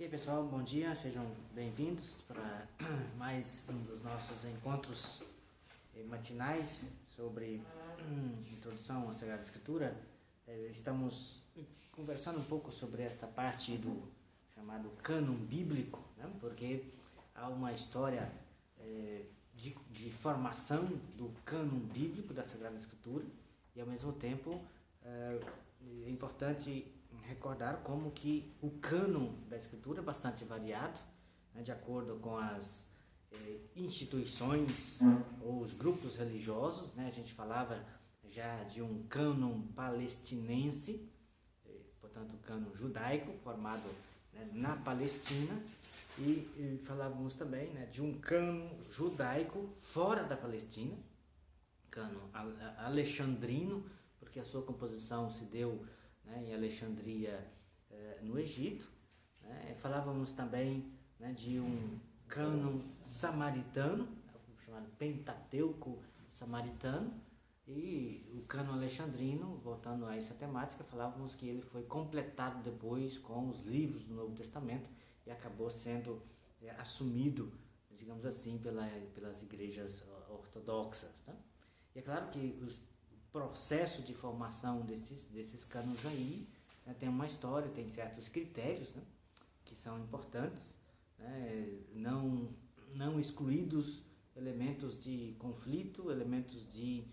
Ok, pessoal, bom dia, sejam bem-vindos para mais um dos nossos encontros matinais sobre introdução à Sagrada Escritura. Estamos conversando um pouco sobre esta parte do chamado cânon bíblico, né? Porque há uma história de formação do cânon bíblico da Sagrada Escritura e, ao mesmo tempo, é importante recordar como que o cânon da Escritura é bastante variado, né, de acordo com as instituições ou os grupos religiosos, né? A gente falava já de um cânon palestinense, portanto, cânon judaico, formado, né, na Palestina, e falávamos também, né, de um cânon judaico fora da Palestina, cânon alexandrino, porque a sua composição se deu, né, em Alexandria, no Egito, né? Falávamos também, né, de um cânon samaritano, chamado Pentateuco samaritano, e o cânon alexandrino, voltando a essa temática, falávamos que ele foi completado depois com os livros do Novo Testamento e acabou sendo assumido, digamos assim, pelas igrejas ortodoxas, tá? E é claro que o processo de formação desses cânones aí, né, tem uma história, tem certos critérios, né, que são importantes, né, não excluídos elementos de conflito, elementos de,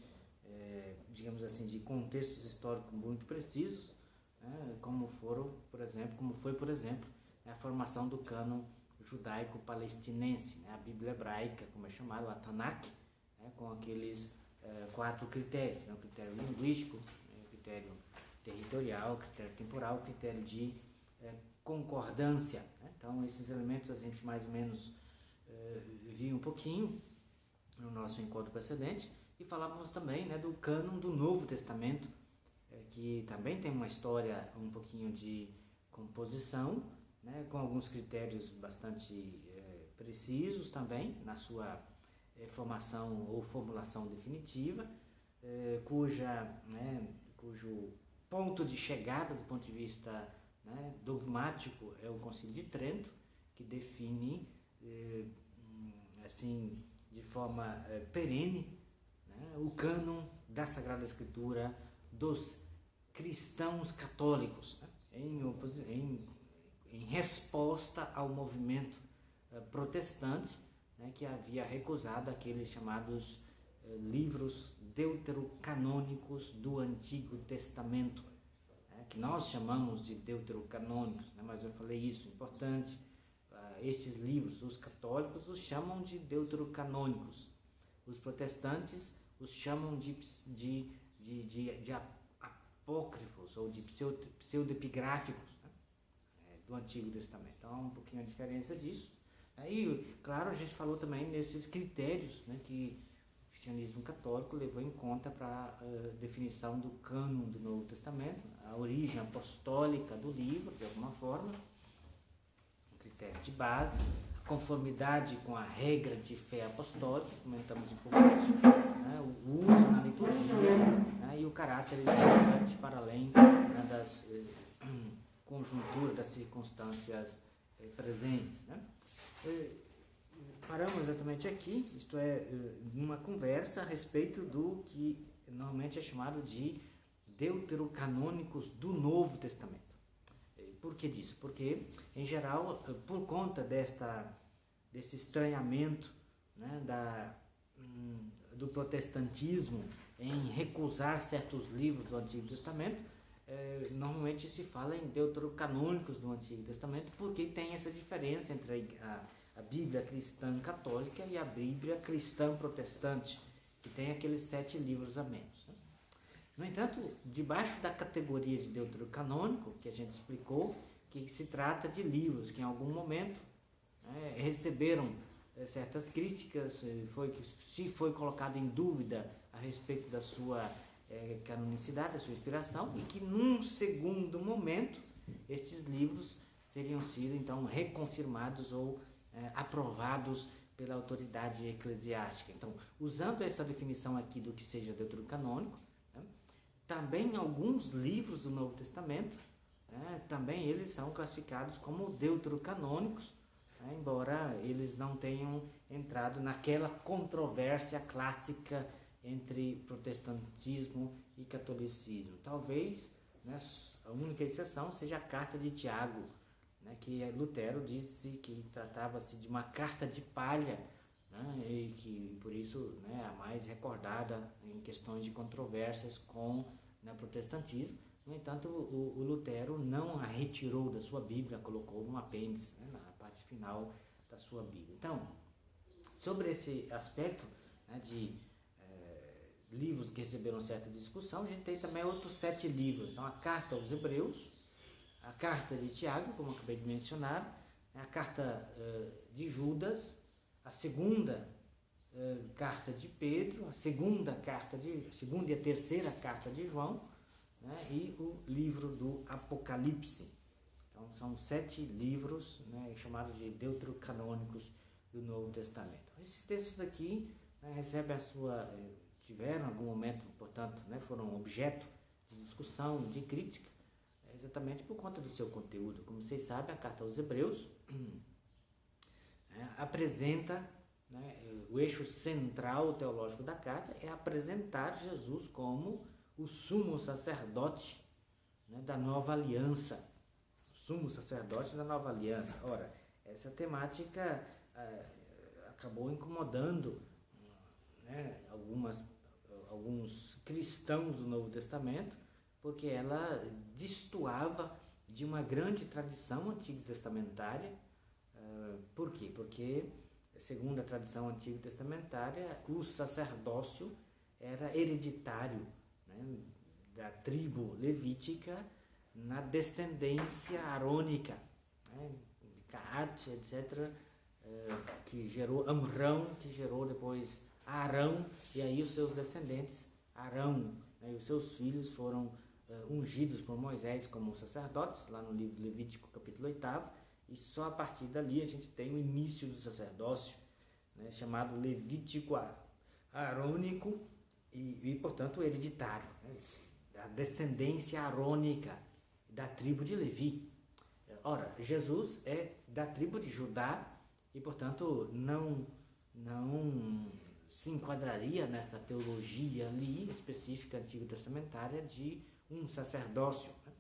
digamos assim, de contextos históricos muito precisos, né, como foi, por exemplo, a formação do cânon judaico-palestinense, né, a Bíblia hebraica, como é chamado, a Tanakh, né, com aqueles 4 critérios, né? O critério linguístico, né? O critério territorial, o critério temporal, o critério de concordância, né? Então, esses elementos a gente mais ou menos viu um pouquinho no nosso encontro precedente, e falávamos também, né, do cânon do Novo Testamento, que também tem uma história um pouquinho de composição, né, com alguns critérios bastante precisos também na sua formação ou formulação definitiva, cujo ponto de chegada do ponto de vista, né, dogmático é o Concílio de Trento, que define assim, de forma perene, né, o cânon da Sagrada Escritura dos cristãos católicos, né, em resposta ao movimento protestante, né, que havia recusado aqueles chamados livros deuterocanônicos do Antigo Testamento, né, que nós chamamos de deuterocanônicos, né, mas eu falei isso, importante, estes livros, os católicos os chamam de deuterocanônicos, os protestantes os chamam de apócrifos ou de pseudepigráficos, né, do Antigo Testamento. Então há um pouquinho a diferença disso. Aí, claro, a gente falou também nesses critérios, né, que o cristianismo católico levou em conta para a definição do cânon do Novo Testamento, a origem apostólica do livro, de alguma forma, um critério de base, a conformidade com a regra de fé apostólica, comentamos um pouco isso, né, o uso na liturgia, né, e o caráter edificante para além, né, das conjunturas, das circunstâncias presentes, né. Paramos exatamente aqui, isto é, numa conversa a respeito do que normalmente é chamado de deuterocanônicos do Novo Testamento. Por que disso? Porque, em geral, por conta desse estranhamento, né, do protestantismo em recusar certos livros do Antigo Testamento, normalmente se fala em deuterocanônicos do Antigo Testamento, porque tem essa diferença entre a Bíblia cristã católica e a Bíblia cristã protestante, que tem aqueles 7 livros a menos, né? No entanto, debaixo da categoria de deuterocanônico, que a gente explicou, que se trata de livros que em algum momento, né, receberam certas críticas, se foi colocado em dúvida a respeito da sua canonicidade, da sua inspiração, e que num segundo momento estes livros teriam sido então reconfirmados ou aprovados pela autoridade eclesiástica. Então, usando essa definição aqui do que seja deuterocanônico, né, também alguns livros do Novo Testamento né, também eles são classificados como deuterocanônicos, né, embora eles não tenham entrado naquela controvérsia clássica entre protestantismo e catolicismo. Talvez, né, a única exceção seja a carta de Tiago, né, que Lutero disse que tratava-se de uma carta de palha, né, e que por isso, né, a mais recordada em questões de controvérsias com, né, o protestantismo. No entanto, o Lutero não a retirou da sua Bíblia, colocou no apêndice, né, na parte final da sua Bíblia. Então, sobre esse aspecto, né, de livros que receberam certa discussão, a gente tem também outros 7 livros. Então, a Carta aos Hebreus, a Carta de Tiago, como eu acabei de mencionar, a Carta de Judas, a segunda Carta de Pedro, a segunda e a terceira Carta de João, né, e o livro do Apocalipse. Então, são 7 livros, né, chamados de deuterocanônicos do Novo Testamento. Esses textos aqui, né, recebem tiveram em algum momento, portanto, né, foram objeto de discussão, de crítica, exatamente por conta do seu conteúdo. Como vocês sabem, a Carta aos Hebreus apresenta, né, o eixo central teológico da carta é apresentar Jesus como o sumo sacerdote, né, da nova aliança. Sumo sacerdote da nova aliança. Ora, essa temática acabou incomodando, né, alguns cristãos do Novo Testamento, porque ela destoava de uma grande tradição antigo-testamentária. Por quê? Porque, segundo a tradição antigo-testamentária, o sacerdócio era hereditário, né, da tribo levítica na descendência arônica, né, de Caate, etc., que gerou Amrão, que gerou depois Arão, e aí os seus descendentes, Arão, né, e os seus filhos foram ungidos por Moisés como sacerdotes, lá no livro de Levítico, capítulo 8, e só a partir dali a gente tem o início do sacerdócio, né, chamado Levítico Arônico e portanto, hereditário, né, da descendência arônica da tribo de Levi. Ora, Jesus é da tribo de Judá e, portanto, não se enquadraria nessa teologia ali específica antigo-testamentária de um sacerdócio, né?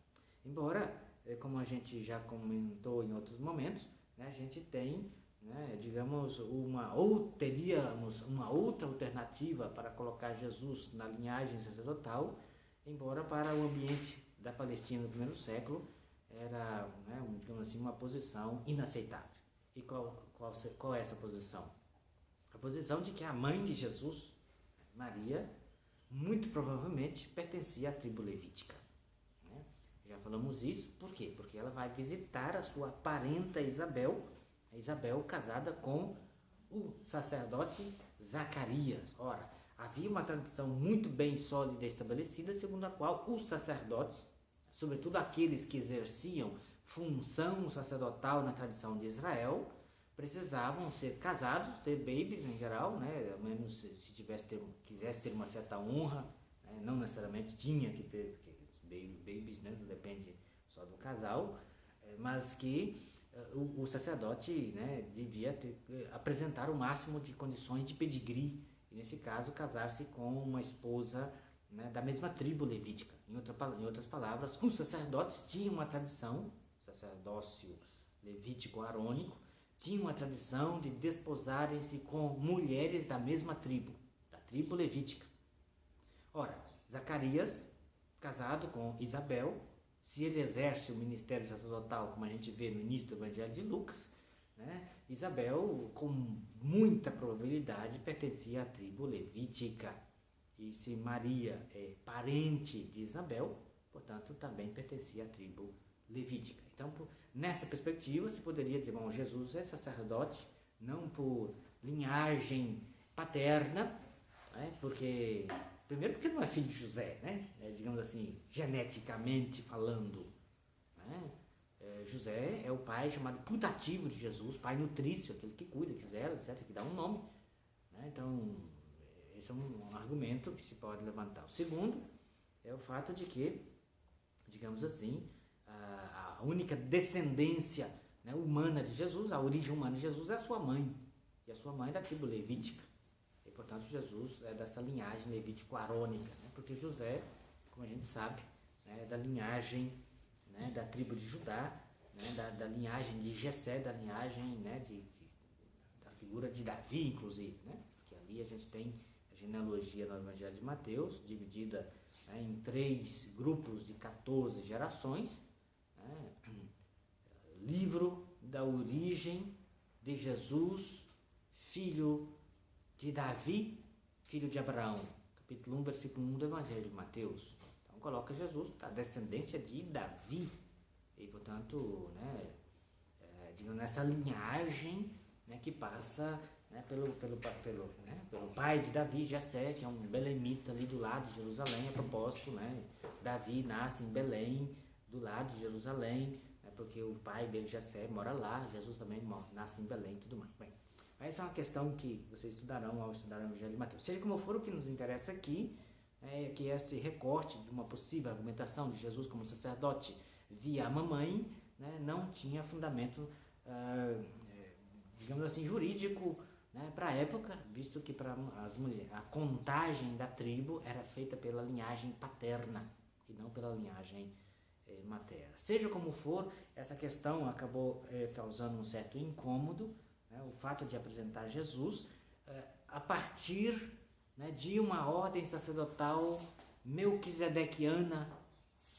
Embora, como a gente já comentou em outros momentos, né, a gente tem, né, digamos, teríamos uma outra alternativa para colocar Jesus na linhagem sacerdotal, embora para o ambiente da Palestina no primeiro século era, né, digamos assim, uma posição inaceitável. E qual é essa posição? A posição de que a mãe de Jesus, Maria, muito provavelmente pertencia à tribo levítica, né? Já falamos isso, por quê? Porque ela vai visitar a sua parenta Isabel, casada com o sacerdote Zacarias. Ora, havia uma tradição muito bem sólida e estabelecida, segundo a qual os sacerdotes, sobretudo aqueles que exerciam função sacerdotal na tradição de Israel, precisavam ser casados, ter babies em geral, né? Ao menos se quisesse ter uma certa honra, né? Não necessariamente tinha que ter, porque os babies, né, não depende só do casal, mas que o sacerdote, né, devia apresentar o máximo de condições de pedigree, e nesse caso casar-se com uma esposa, né, da mesma tribo levítica. Em outras palavras, os sacerdotes tinham uma tradição, sacerdócio levítico arônico, tinham uma tradição de desposarem-se com mulheres da mesma tribo, da tribo levítica. Ora, Zacarias, casado com Isabel, se ele exerce o ministério sacerdotal, como a gente vê no início do Evangelho de Lucas, né, Isabel, com muita probabilidade, pertencia à tribo levítica. E se Maria é parente de Isabel, portanto, também pertencia à tribo levítica. Então, nessa perspectiva, se poderia dizer, bom, Jesus é sacerdote, não por linhagem paterna, né, primeiro porque não é filho de José, né, digamos assim, geneticamente falando, né. José é o pai chamado putativo de Jesus, pai nutrício, aquele que cuida, que zela, etc., que dá um nome, né. Então, esse é um argumento que se pode levantar. O segundo é o fato de que, digamos assim, a única descendência, né, humana de Jesus, a origem humana de Jesus é a sua mãe. E a sua mãe é da tribo levítica. E, portanto, Jesus é dessa linhagem levítico-arônica, né, porque José, como a gente sabe, né, é da linhagem, né, da tribo de Judá, né, da linhagem de Jessé, da linhagem, né, da figura de Davi, inclusive, né, porque ali a gente tem a genealogia no Evangelho de Mateus, dividida, né, em 3 grupos de 14 gerações, né, livro da origem de Jesus, filho de Davi, filho de Abraão, capítulo 1, versículo 1 do Evangelho de Mateus. Então coloca Jesus da descendência de Davi, e portanto, né, digamos, nessa linhagem, né, que passa, né, pelo pai de Davi, Jessé, que é um belemita ali do lado de Jerusalém. A propósito, né, Davi nasce em Belém, do lado de Jerusalém, né, porque o pai dele, Jessé, mora lá. Jesus também nasce em Belém e tudo mais. Bem, essa é uma questão que vocês estudarão ao estudar o Evangelho de Mateus. Seja como for, o que nos interessa aqui é que este recorte de uma possível argumentação de Jesus como sacerdote via a mamãe, né, não tinha fundamento, digamos assim, jurídico, né, para a época, visto que para as mulheres a contagem da tribo era feita pela linhagem paterna e não pela linhagem materna. Seja como for, essa questão acabou causando um certo incômodo, né, o fato de apresentar Jesus a partir, né, de uma ordem sacerdotal melquisedequiana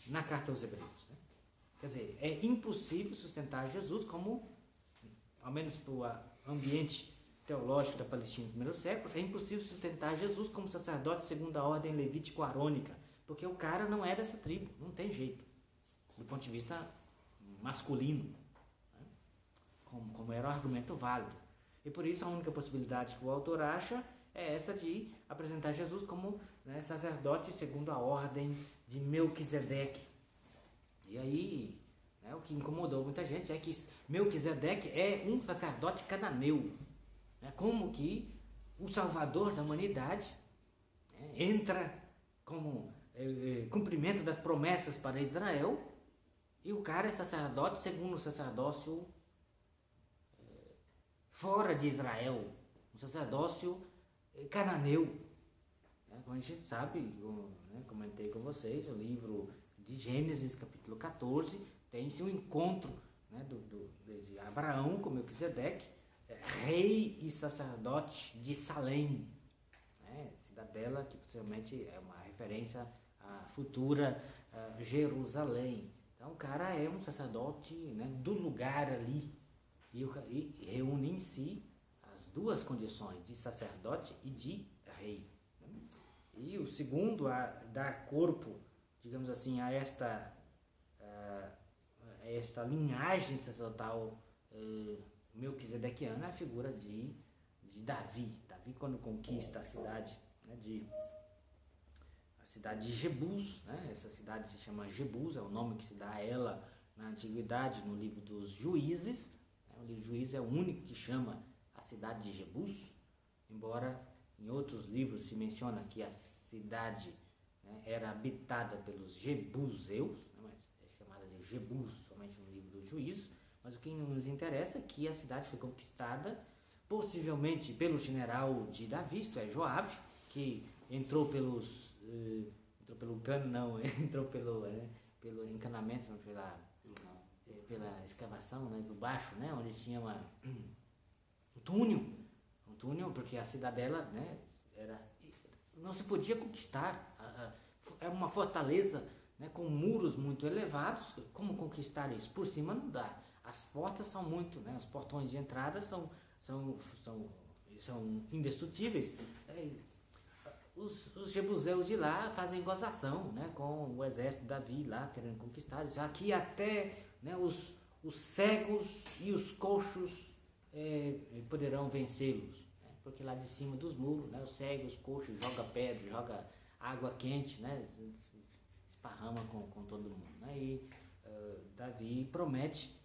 na carta aos Hebreus. Né? Quer dizer, é impossível sustentar Jesus como, ao menos para o ambiente teológico da Palestina no primeiro século, é impossível sustentar Jesus como sacerdote segundo a ordem levítico-arônica, porque o cara não é dessa tribo, não tem jeito, do ponto de vista masculino, né? como era o argumento válido. E por isso a única possibilidade que o autor acha é esta de apresentar Jesus como, né, sacerdote segundo a ordem de Melquisedeque. E aí, né, o que incomodou muita gente é que Melquisedeque é um sacerdote cananeu, né, como que o salvador da humanidade, né, entra como cumprimento das promessas para Israel, e o cara é sacerdote segundo o sacerdócio fora de Israel, um sacerdócio cananeu. Né, como a gente sabe, né, comentei com vocês, o livro de Gênesis, capítulo 14, tem-se um encontro, né, de Abraão com Melquisedeque, rei e sacerdote de Salém, né, cidadela que possivelmente é uma referência à futura Jerusalém. Então o cara é um sacerdote, né, do lugar ali, e reúne em si as duas condições de sacerdote e de rei. E o segundo a dar corpo, digamos assim, a esta linhagem sacerdotal melquisedequiana é a figura de Davi. Davi, quando conquista a cidade, né, a cidade de Jebus, né, essa cidade se chama Jebus, é o nome que se dá a ela na antiguidade no livro dos Juízes. O livro de Juízes é o único que chama a cidade de Jebus, embora em outros livros se menciona que a cidade, né, era habitada pelos Jebuseus, né, mas é chamada de Jebus somente no livro dos Juízes. Mas o que nos interessa é que a cidade foi conquistada possivelmente pelo general de Davi, isto é, Joabe, que entrou pelo encanamento, pela escavação, né, do baixo, né, onde tinha um túnel, porque a cidadela, né, não se podia conquistar, é uma fortaleza, né, com muros muito elevados. Como conquistar isso? Por cima não dá. As portas são muito, né, os portões de entrada são indestrutíveis. Os jebuseus de lá fazem gozação, né, com o exército de Davi lá querendo conquistar. Diz, aqui até, né, os cegos e os coxos poderão vencê-los, né, porque lá de cima dos muros, né, os cegos, os coxos joga pedra, joga água quente, né, esparrama com todo mundo, né, e Davi promete,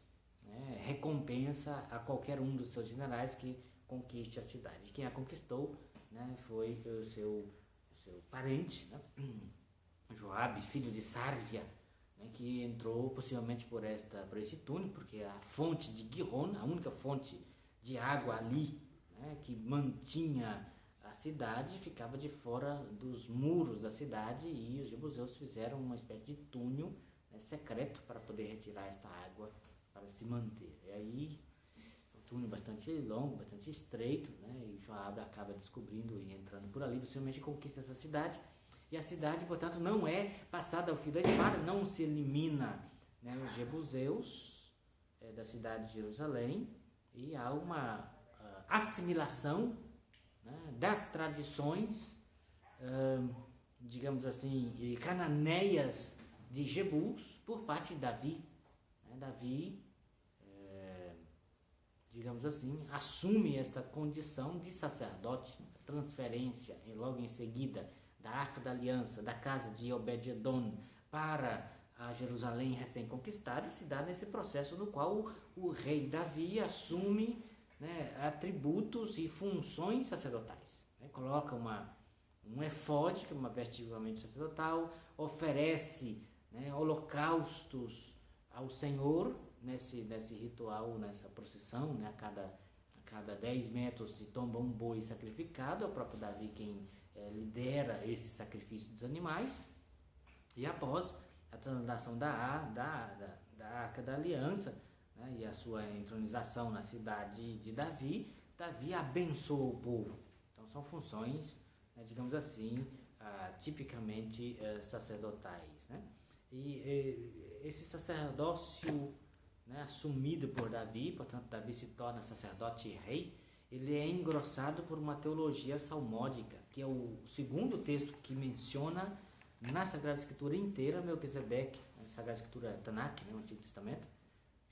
né, recompensa a qualquer um dos seus generais que conquiste a cidade. Quem a conquistou, né, foi o seu parente, né, Joabe, filho de Sárvia, né, que entrou possivelmente por esse túnel, porque a fonte de Gihon, a única fonte de água ali, né, que mantinha a cidade, ficava de fora dos muros da cidade, e os jebuseus fizeram uma espécie de túnel, né, secreto para poder retirar esta água para se manter. E aí um túnel bastante longo, bastante estreito, né, e Joabe acaba descobrindo e entrando por ali, possivelmente conquista essa cidade. E a cidade, portanto, não é passada ao fio da espada, não se elimina, né, os jebuseus da cidade de Jerusalém, e há uma assimilação, né, das tradições, digamos assim, cananeias de Jebus por parte de Davi. Davi, digamos assim, assume esta condição de sacerdote, transferência, e logo em seguida, da Arca da Aliança, da casa de Obed-Edom para a Jerusalém recém-conquistada, se dá nesse processo no qual o rei Davi assume, né, atributos e funções sacerdotais. Né? Coloca um efode, que é uma vestimenta sacerdotal, oferece, né, holocaustos ao Senhor nesse ritual, nessa procissão, né, a cada 10 metros se tomba um boi sacrificado, é o próprio Davi quem lidera esse sacrifício dos animais, e após a translação da Arca da Aliança, né, e a sua entronização na cidade de Davi, Davi abençoa o povo. Então são funções, né, digamos assim, tipicamente sacerdotais. Né? E esse sacerdócio, né, assumido por Davi, portanto Davi se torna sacerdote e rei, ele é engrossado por uma teologia salmódica, que é o segundo texto que menciona na Sagrada Escritura inteira Melquisedeque, na Sagrada Escritura Tanakh, né, o Antigo Testamento.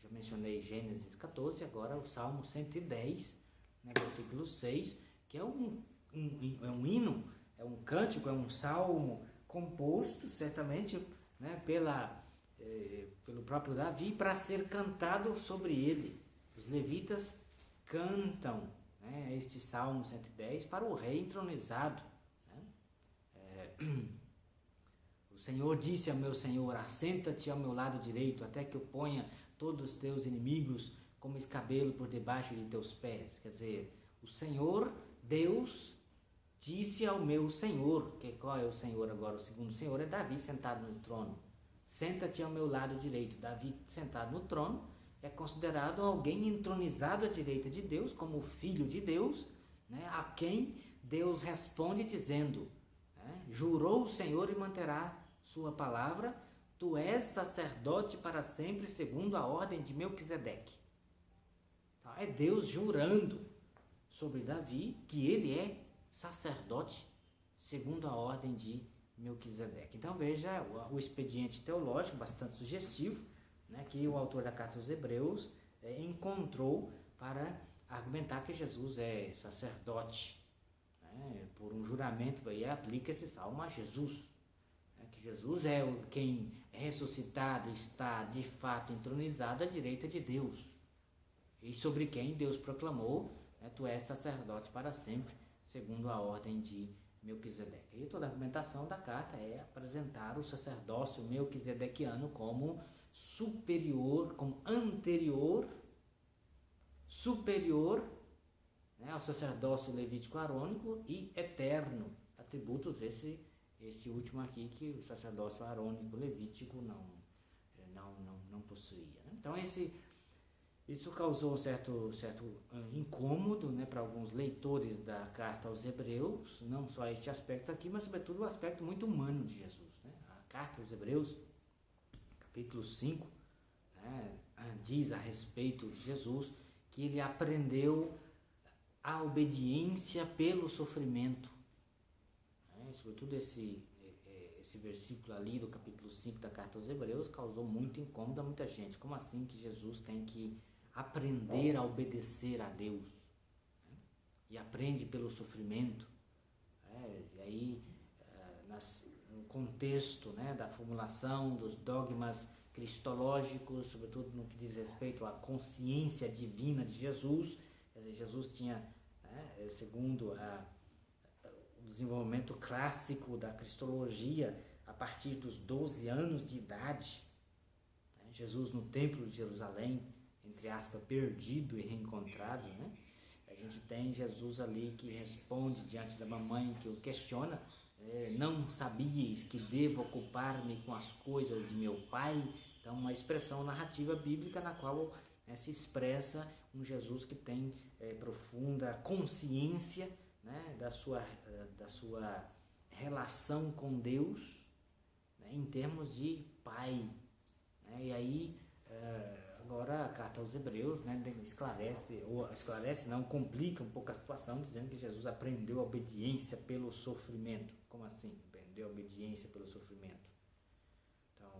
Já mencionei Gênesis 14, agora o Salmo 110, né, versículo 6, que é um hino, é um cântico, é um salmo composto, certamente, né, pelo próprio Davi, para ser cantado sobre ele. Os levitas cantam, né, este Salmo 110 para o rei entronizado. Né? O Senhor disse ao meu Senhor: assenta-te ao meu lado direito, até que eu ponha todos os teus inimigos como escabelo por debaixo de teus pés. Quer dizer, o Senhor, Deus, disse ao meu Senhor, que qual é o Senhor agora? O segundo Senhor é Davi sentado no trono. Senta-te ao meu lado direito. Davi sentado no trono é considerado alguém entronizado à direita de Deus, como filho de Deus, né, a quem Deus responde dizendo, né, jurou o Senhor e manterá sua palavra, tu és sacerdote para sempre, segundo a ordem de Melquisedeque. Então, é Deus jurando sobre Davi que ele é sacerdote, segundo a ordem de Melquisedeque. Então veja o expediente teológico bastante sugestivo, né, que o autor da carta aos Hebreus encontrou para argumentar que Jesus é sacerdote, né, por um juramento, e aplica esse salmo a Jesus, né, que Jesus é quem ressuscitado está de fato entronizado à direita de Deus, e sobre quem Deus proclamou, né, tu és sacerdote para sempre, segundo a ordem de Melquisedeque. E toda a argumentação da carta é apresentar o sacerdócio melquisedequiano como superior, como anterior, superior, né, ao sacerdócio levítico arônico e eterno. Atributos esse último aqui que o sacerdócio arônico levítico não possuía. Né? Então isso causou um certo incômodo, né, para alguns leitores da carta aos Hebreus, não só este aspecto aqui, mas sobretudo o aspecto muito humano de Jesus. Né? A carta aos Hebreus, capítulo 5, né, diz a respeito de Jesus que ele aprendeu a obediência pelo sofrimento. Né? Sobretudo esse versículo ali do capítulo 5 da carta aos Hebreus causou muito incômodo a muita gente. Como assim que Jesus tem que aprender a obedecer a Deus, né? E aprende pelo sofrimento, né? E aí no contexto, né, da formulação dos dogmas cristológicos, sobretudo no que diz respeito à consciência divina de Jesus, quer dizer, Jesus tinha, né, segundo o desenvolvimento clássico da cristologia, a partir dos 12 anos de idade, Jesus no templo de Jerusalém, entre aspas, perdido e reencontrado, né? A gente tem Jesus ali que responde diante da mamãe, que o questiona, não sabias que devo ocupar-me com as coisas de meu pai? Então, uma expressão narrativa bíblica na qual se expressa um Jesus que tem profunda consciência, né, da sua relação com Deus, né, em termos de pai. Né? E aí, agora a carta aos Hebreus, né, esclarece, não, complica um pouco a situação, dizendo que Jesus aprendeu a obediência pelo sofrimento. Como assim? Aprendeu a obediência pelo sofrimento. Então,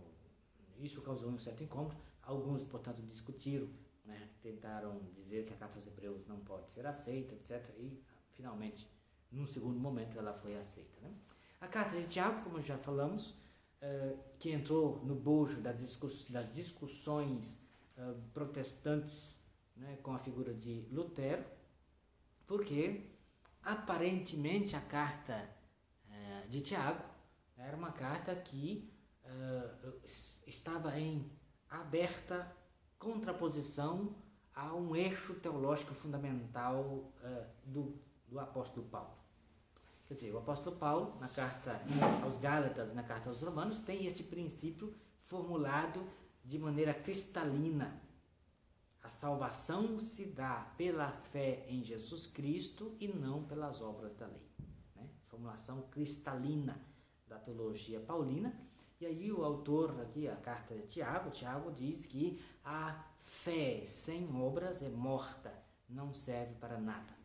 isso causou um certo incômodo. Alguns, portanto, discutiram, né, tentaram dizer que a carta aos Hebreus não pode ser aceita, etc. E, finalmente, num segundo momento, ela foi aceita. Né? A carta de Tiago, como já falamos, que entrou no bojo das discussões protestantes, né, com a figura de Lutero, porque aparentemente a carta de Tiago era uma carta que estava em aberta contraposição a um eixo teológico fundamental do apóstolo Paulo. Quer dizer, o apóstolo Paulo, na carta aos Gálatas e na carta aos Romanos, tem este princípio formulado de maneira cristalina. A salvação se dá pela fé em Jesus Cristo e não pelas obras da lei. Né? Formulação cristalina da teologia paulina. E aí o autor aqui, a carta de Tiago diz que a fé sem obras é morta, não serve para nada.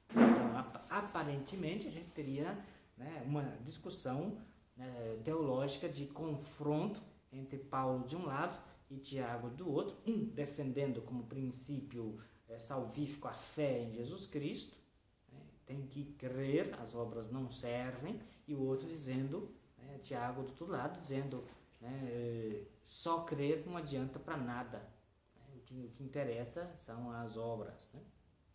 Então, aparentemente, a gente teria, né, uma discussão teológica de confronto entre Paulo de um lado e Tiago do outro, um defendendo como princípio salvífico a fé em Jesus Cristo, né, tem que crer, as obras não servem, e o outro dizendo, Tiago do outro lado, dizendo, né, só crer não adianta para nada, né, o que interessa são as obras. Né?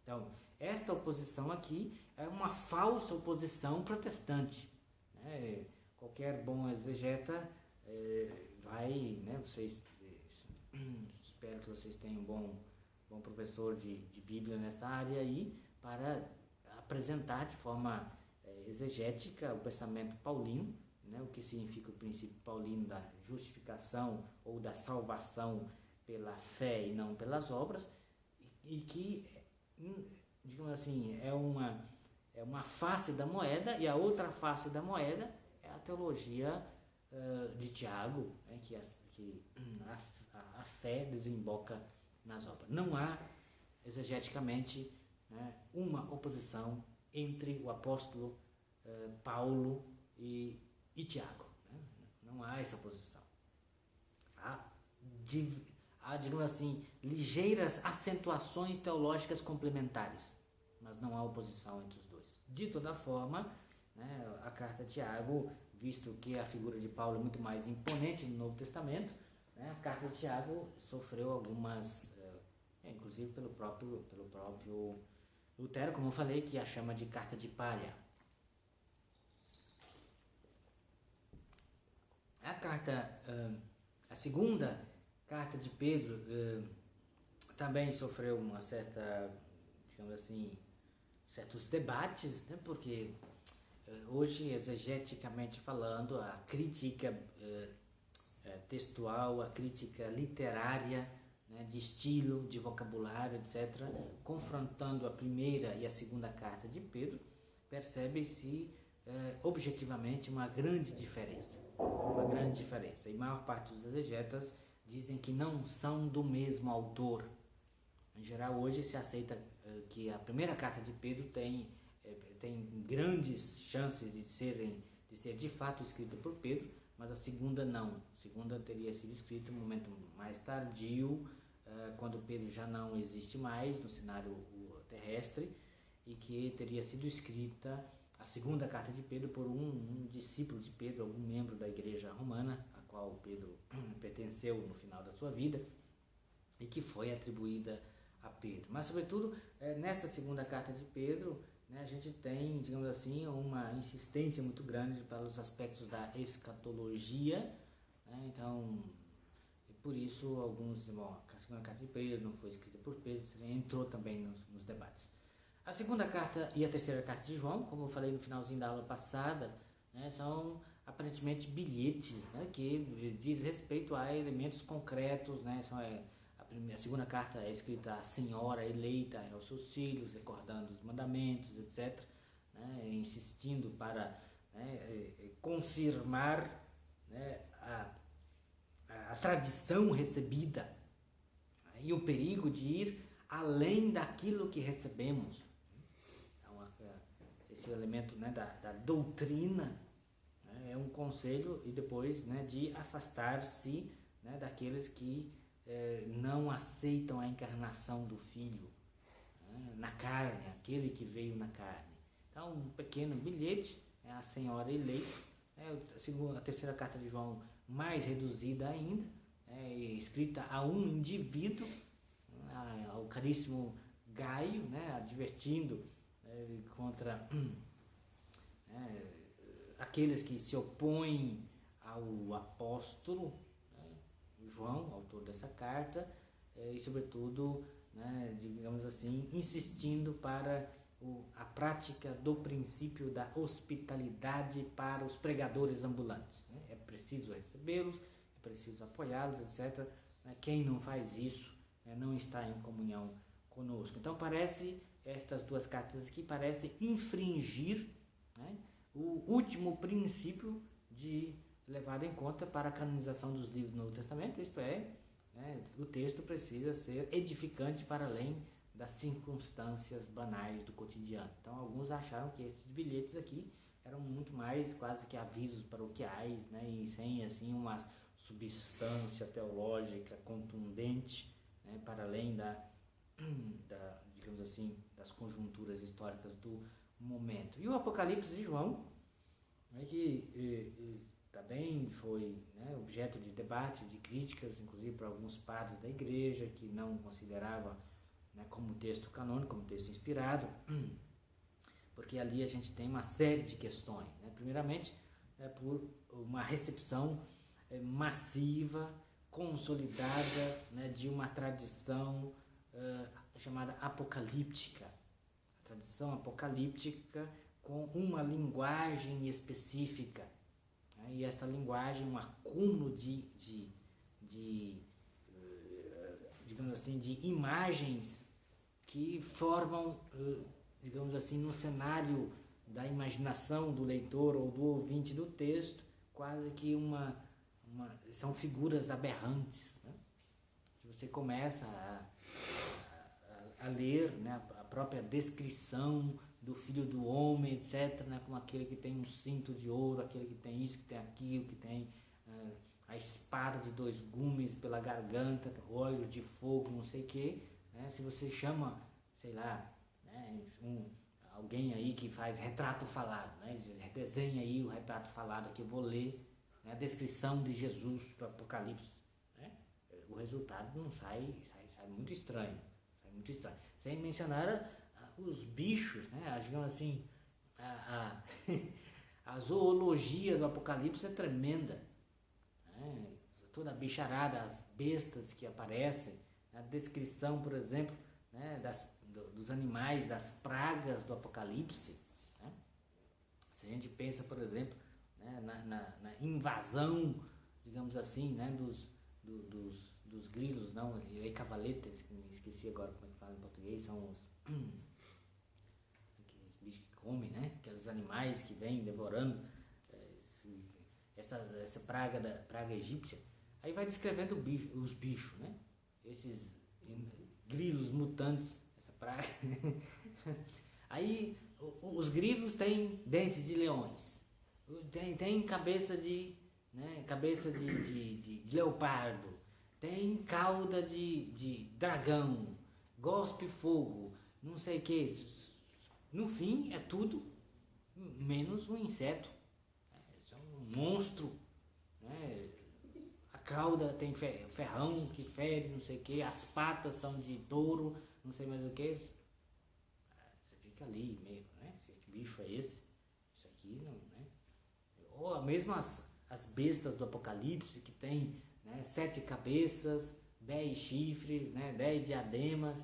Então, esta oposição aqui é uma falsa oposição protestante. Né? Qualquer bom exegeta vai, né, vocês, espero que vocês tenham um bom professor de Bíblia nessa área aí, para apresentar de forma exegética o pensamento paulino, né, o que significa o princípio paulino da justificação ou da salvação pela fé e não pelas obras, e que, digamos assim, é uma face da moeda, e a outra face da moeda é a teologia de Tiago, né, que a fé desemboca nas obras. Não há, exegeticamente, né, uma oposição entre o apóstolo Paulo e Tiago. Né? Não há essa oposição. Há, digamos assim, ligeiras acentuações teológicas complementares, mas não há oposição entre os dois. De toda forma, né, a carta de Tiago, visto que a figura de Paulo é muito mais imponente no Novo Testamento, né, a carta de Tiago sofreu algumas, inclusive pelo próprio Lutero, como eu falei, que a chama de carta de palha. A segunda carta de Pedro também sofreu uma certa, digamos assim, certos debates, né, porque hoje, exegeticamente falando, a crítica textual, a crítica literária, né, de estilo, de vocabulário, etc., confrontando a primeira e a segunda carta de Pedro, percebe-se objetivamente uma grande diferença. E a maior parte dos exegetas dizem que não são do mesmo autor. Em geral, hoje se aceita que a primeira carta de Pedro tem grandes chances de ser de fato escrita por Pedro, mas a segunda não. A segunda teria sido escrita em um momento mais tardio, quando Pedro já não existe mais no cenário terrestre, e que teria sido escrita a segunda carta de Pedro por um discípulo de Pedro, algum membro da igreja romana, a qual Pedro pertenceu no final da sua vida, e que foi atribuída a Pedro. Mas, sobretudo, nessa segunda carta de Pedro, né, a gente tem, digamos assim, uma insistência muito grande para os aspectos da escatologia, né? Então, por isso alguns dizem, bom, a segunda carta de Pedro não foi escrita por Pedro, entrou também nos debates. A segunda carta e a terceira carta de João, como eu falei no finalzinho da aula passada, né, são aparentemente bilhetes, né, que diz respeito a elementos concretos, né, a segunda carta é escrita à senhora eleita, aos seus filhos, recordando os mandamentos, etc., né, insistindo para, né, confirmar, né, a tradição recebida, né, e o perigo de ir além daquilo que recebemos. Então, esse elemento, né, da doutrina, né, é um conselho, e depois, né, de afastar-se, né, daqueles que não aceitam a encarnação do Filho, né, na carne, aquele que veio na carne. Então, um pequeno bilhete, né, a senhora eleita, a terceira carta de João mais reduzida ainda, escrita a um indivíduo, ao caríssimo Gaio, né, advertindo contra aqueles que se opõem ao apóstolo, né, João, autor dessa carta, e sobretudo, né, digamos assim, insistindo para a prática do princípio da hospitalidade para os pregadores ambulantes, né? É preciso recebê-los, é preciso apoiá-los, etc. Quem não faz isso, né, não está em comunhão conosco. Então estas duas cartas aqui parecem infringir, né, o último princípio de levado em conta para a canonização dos livros do Novo Testamento, isto é, né, o texto precisa ser edificante para além das circunstâncias banais do cotidiano. Então, alguns acharam que esses bilhetes aqui eram muito mais quase que avisos paroquiais, né, e sem assim uma substância teológica contundente, né, para além digamos assim, das conjunturas históricas do momento. E o Apocalipse de João, né, que também foi, né, objeto de debate, de críticas, inclusive por alguns padres da igreja que não consideravam, né, como texto canônico, como texto inspirado, porque ali a gente tem uma série de questões, né? Primeiramente, por uma recepção massiva, consolidada, né, de uma tradição chamada apocalíptica, a tradição apocalíptica com uma linguagem específica, né? E esta linguagem, um acúmulo digamos assim, de imagens que formam, digamos assim, no cenário da imaginação do leitor ou do ouvinte do texto, quase que são figuras aberrantes, né? Se você começa a ler, né, a própria descrição do Filho do Homem, etc., né, como aquele que tem um cinto de ouro, aquele que tem isso, que tem aquilo, que tem a espada de 2 gumes pela garganta, olhos de fogo, não sei o quê, né? Se você chama, sei lá, né, alguém aí que faz retrato falado, né, desenha aí o retrato falado aqui, eu vou ler, né, a descrição de Jesus do Apocalipse, né? O resultado não sai muito estranho, sem mencionar os bichos, né? Digamos assim, a zoologia do Apocalipse é tremenda, né? Toda a bicharada, as bestas que aparecem, a descrição, por exemplo, né, dos animais, das pragas do Apocalipse, né? Se a gente pensa, por exemplo, né, na invasão, digamos assim, né, dos grilos, não, cavaletes, que me esqueci agora como é que fala em português, são aqueles bichos que comem, né, aqueles animais que vêm devorando essa praga egípcia. Aí vai descrevendo os bichos, né, esses grilos mutantes, essa praga. Aí os grilos têm dentes de leões, tem cabeça de leopardo, tem cauda de dragão, gospe fogo, não sei o que. No fim é tudo menos um inseto, é um monstro, né? A cauda tem ferrão que fere, não sei o que, as patas são de touro, não sei mais o que. Você fica ali meio, né? Que bicho é esse? Isso aqui não, né? Ou mesmo as bestas do Apocalipse, que tem, né? 7 cabeças, 10 chifres, né? 10 diademas.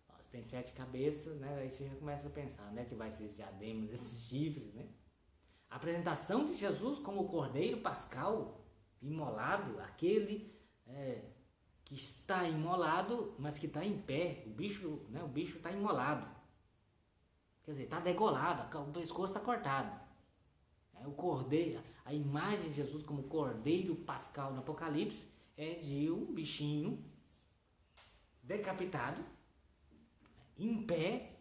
Ó, se tem 7 cabeças, né? Aí você já começa a pensar, né? Que vai ser esses diademas, esses chifres, né? A apresentação de Jesus como o Cordeiro Pascal, imolado, aquele que está imolado, mas que está em pé. O bicho, né? O bicho está imolado. Quer dizer, está degolado, o pescoço está cortado. O cordeiro, a imagem de Jesus como Cordeiro Pascal no Apocalipse é de um bichinho decapitado, em pé,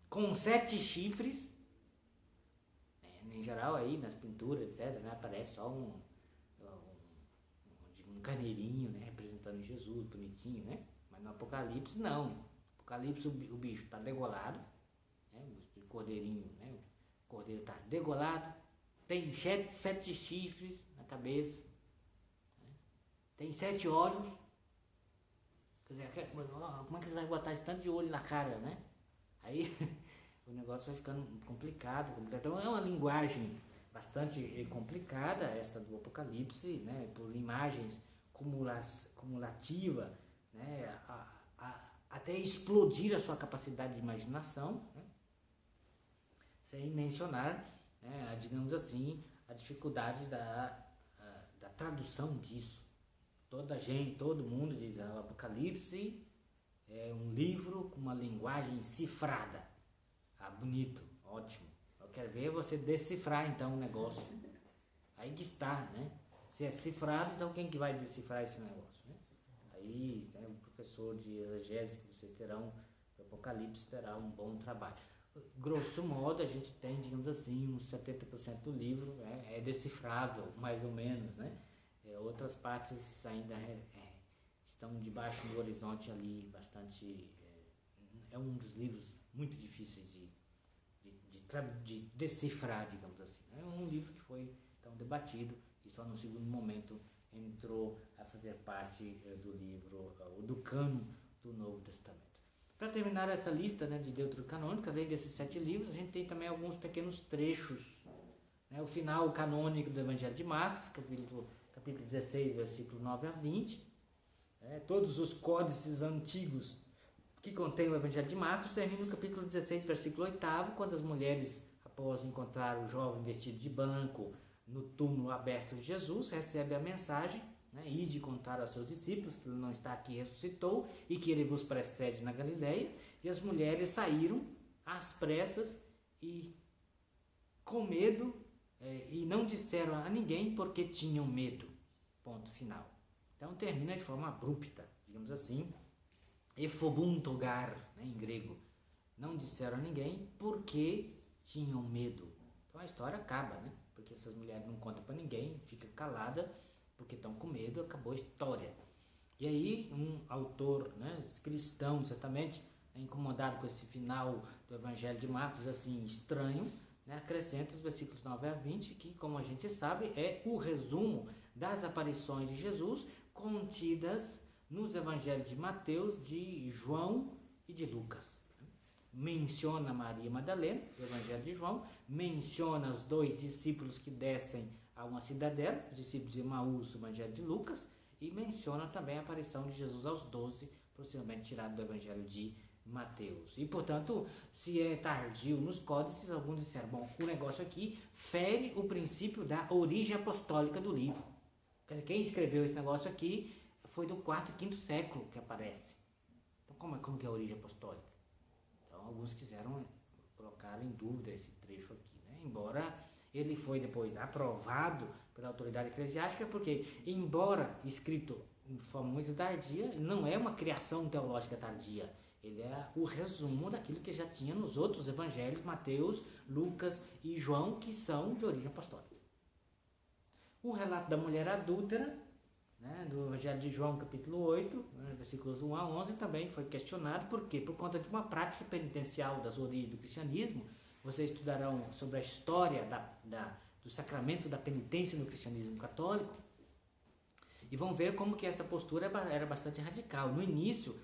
com 7 chifres. Em geral aí nas pinturas, etc, né, aparece só um carneirinho, né, representando Jesus, bonitinho, né? Mas no Apocalipse não. No Apocalipse o bicho está degolado, né, o cordeirinho, né? O cordeiro está degolado, tem 7 chifres na cabeça, né? Tem 7 olhos. Quer dizer, como é que você vai botar esse tanto de olho na cara, né? Aí o negócio vai ficando complicado. Então é uma linguagem bastante complicada esta do Apocalipse, né? Por imagens cumulativa, né? Até explodir a sua capacidade de imaginação, né? Sem mencionar, né, digamos assim, a dificuldade da tradução disso. Todo mundo diz que o Apocalipse é um livro com uma linguagem cifrada. Ah, bonito, ótimo. Eu quero ver você decifrar então o negócio. Aí que está, né? Se é cifrado, então quem que vai decifrar esse negócio, né? Aí, né, o professor de exegese que vocês terão do Apocalipse terá um bom trabalho. Grosso modo, a gente tem, digamos assim, uns 70% do livro é decifrável, mais ou menos, né? Outras partes ainda estão debaixo do horizonte ali, bastante... É um dos livros muito difíceis de decifrar, digamos assim. É um livro que foi, então, debatido e só no segundo momento entrou a fazer parte do livro, do cânon do Novo Testamento. Para terminar essa lista, né, de deuterocanônica, além desses 7 livros, a gente tem também alguns pequenos trechos, né? O final canônico do Evangelho de Marcos, capítulo 16, versículo 9 a 20. Todos os códices antigos que contém o Evangelho de Marcos terminam no capítulo 16, versículo 8, quando as mulheres, após encontrar o jovem vestido de branco no túmulo aberto de Jesus, recebem a mensagem, né, e de contar aos seus discípulos que ele não está aqui, ressuscitou, e que ele vos precede na Galileia. E as mulheres saíram às pressas e com medo, e não disseram a ninguém porque tinham medo. Ponto final. Então termina de forma abrupta, digamos assim, ephobuntogar, né, em grego. Não disseram a ninguém porque tinham medo. Então a história acaba, né? Porque essas mulheres não contam para ninguém, fica calada porque estão com medo, acabou a história. E aí um autor, né, cristão certamente, incomodado com esse final do Evangelho de Marcos assim estranho, né, acrescenta os versículos 9 a 20, que, como a gente sabe, é o resumo das aparições de Jesus contidas nos Evangelhos de Mateus, de João e de Lucas. Menciona Maria Madalena, do Evangelho de João, menciona os 2 discípulos que descem a uma cidadela, os discípulos de Emaús, do Evangelho de Lucas, e menciona também a aparição de Jesus aos 12, possivelmente tirado do Evangelho de Mateus. E, portanto, se é tardio nos códices, alguns disseram, bom, o negócio aqui fere o princípio da origem apostólica do livro. Quer dizer, quem escreveu esse negócio aqui foi do 4º e 5º século que aparece. Então, como que é a origem apostólica? Então, alguns quiseram colocar em dúvida esse trecho aqui, né? Embora ele foi depois aprovado pela autoridade eclesiástica, porque, embora escrito em forma muito tardia, não é uma criação teológica tardia. Ele é o resumo daquilo que já tinha nos outros evangelhos, Mateus, Lucas e João, que são de origem apostólica. O relato da mulher adúltera, né, do Evangelho de João, capítulo 8, né, versículos 1 a 11, também foi questionado. Por quê? Por conta de uma prática penitencial das origens do cristianismo. Vocês estudarão sobre a história do sacramento da penitência no cristianismo católico e vão ver como que essa postura era bastante radical. No início,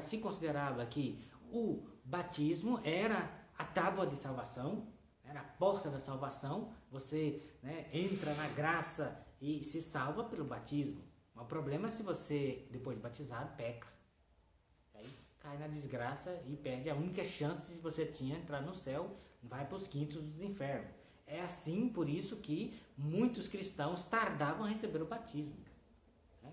se considerava que o batismo era a tábua de salvação, era a porta da salvação. Você, né, entra na graça e se salva pelo batismo. Mas o problema é se você, depois de batizado, peca. Aí cai na desgraça e perde a única chance que você tinha de entrar no céu, vai para os quintos dos infernos. É assim, por isso que muitos cristãos tardavam a receber o batismo.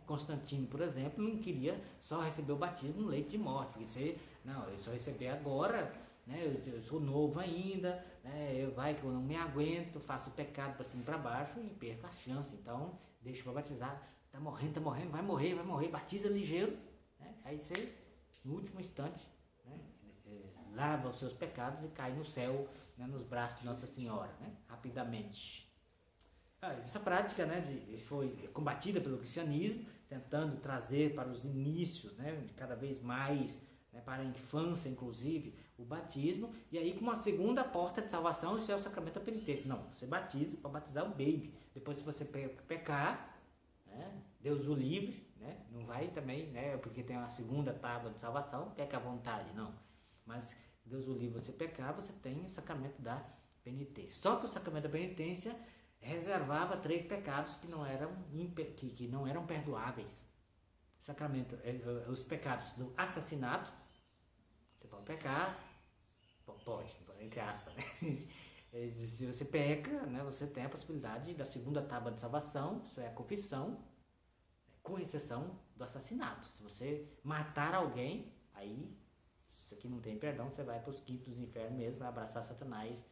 Constantino, por exemplo, não queria só receber o batismo no leito de morte, porque você, não, eu só receber agora, né, eu sou novo ainda, né, vai que eu não me aguento, faço pecado para cima e para baixo e perco a chance, então deixa para batizar, tá morrendo, vai morrer, batiza ligeiro, né, aí você, no último instante, né, lava os seus pecados e cai no céu, né, nos braços de Nossa Senhora, né, rapidamente. Essa prática, né, foi combatida pelo cristianismo, tentando trazer para os inícios, né, de cada vez mais, né, para a infância, inclusive, o batismo. E aí, com uma segunda porta de salvação, isso é o sacramento da penitência. Não, você batiza para batizar o baby. Depois, se você pecar, né, Deus o livre, né, não vai também, né, porque tem uma segunda tábua de salvação, peca à vontade, não. Mas Deus o livre, você pecar, você tem o sacramento da penitência. Só que o sacramento da penitência reservava 3 pecados que não eram perdoáveis. Sacramento, os pecados do assassinato, você pode pecar, pode, entre aspas, né? Se você peca, né, você tem a possibilidade da segunda tábua de salvação, isso é a confissão, com exceção do assassinato. Se você matar alguém, aí, isso aqui não tem perdão, você vai para os quintos dos infernos mesmo, vai abraçar Satanás,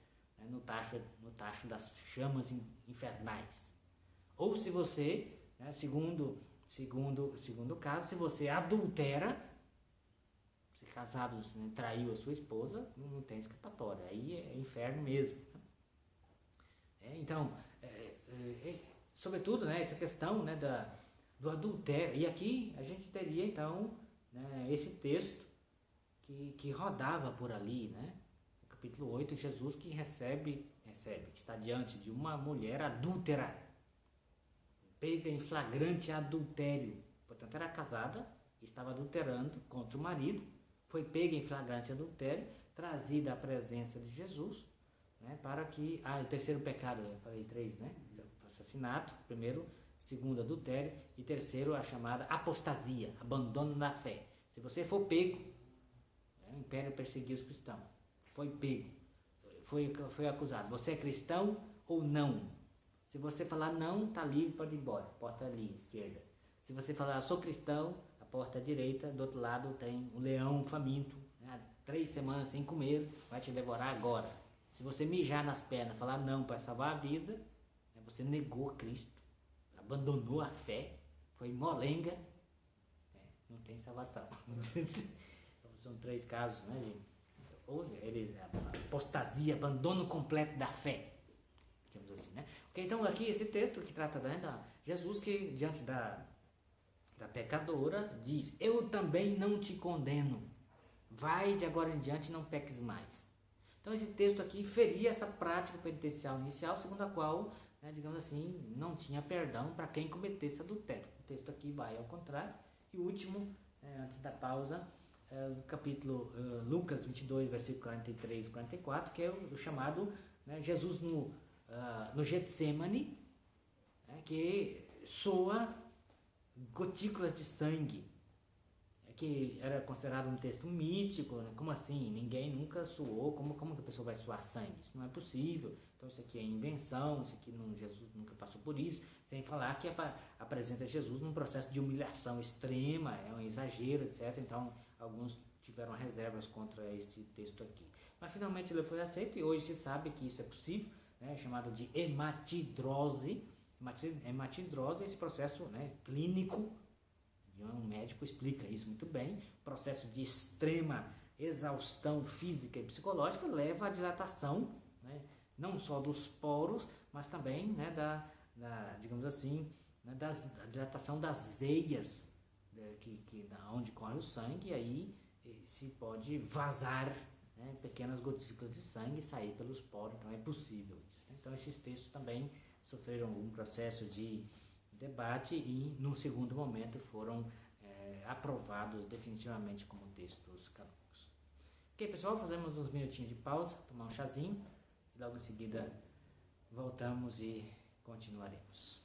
no tacho das chamas infernais. Ou se você, né, segundo caso, se você adultera, se casado, né, traiu a sua esposa, não tem escapatória, aí é inferno mesmo. Então, sobretudo, né, essa questão, né, do adultério, e aqui a gente teria então, né, esse texto que rodava por ali, né? Capítulo 8, Jesus que está diante de uma mulher adúltera, pega em flagrante adultério, portanto era casada, estava adulterando contra o marido, foi pega em flagrante adultério, trazida à presença de Jesus, né, para que, o terceiro pecado, eu falei 3, né, assassinato, primeiro, segundo adultério, e terceiro a chamada apostasia, abandono da fé. Se você for pego, o império perseguia os cristãos, foi pego, foi acusado, você é cristão ou não? Se você falar não, está livre, pode ir embora, porta ali, esquerda. Se você falar sou cristão, a porta direita, do outro lado tem um leão faminto, né, 3 semanas sem comer, vai te devorar agora. Se você mijar nas pernas, falar não para salvar a vida, né, você negou Cristo, abandonou a fé, foi molenga, não tem salvação. Então, são 3 casos, né? Ou apostasia, abandono completo da fé, digamos assim, né? Okay, então aqui esse texto que trata da Jesus que diante da pecadora diz: eu também não te condeno, vai de agora em diante não peques mais. Então esse texto aqui feria essa prática penitencial inicial, segundo a qual, né, digamos assim, não tinha perdão para quem cometesse adultério. O texto aqui vai ao contrário. E o último, antes da pausa, o capítulo Lucas 22, versículo 43 e 44, que é o chamado, né, Jesus no Getsemane, né, que soa gotículas de sangue, que era considerado um texto mítico, né? Como assim? Ninguém nunca suou, como que a pessoa vai suar sangue? Isso não é possível, então isso aqui é invenção, isso aqui Jesus nunca passou por isso, sem falar que apresenta Jesus num processo de humilhação extrema, é um exagero, etc. Então alguns tiveram reservas contra este texto aqui. Mas finalmente ele foi aceito e hoje se sabe que isso é possível, né? Chamado de hematidrose. Hematidrose é esse processo, né, clínico, e um médico explica isso muito bem. Processo de extrema exaustão física e psicológica leva à dilatação, né, não só dos poros, mas também, né, digamos assim, né, da dilatação das veias, onde corre o sangue, e aí se pode vazar, né, pequenas gotículas de sangue e sair pelos poros, então é possível isso. Então esses textos também sofreram um processo de debate e, num segundo momento, foram aprovados definitivamente como textos canônicos. Ok, pessoal, fazemos uns minutinhos de pausa, tomar um chazinho e logo em seguida voltamos e continuaremos.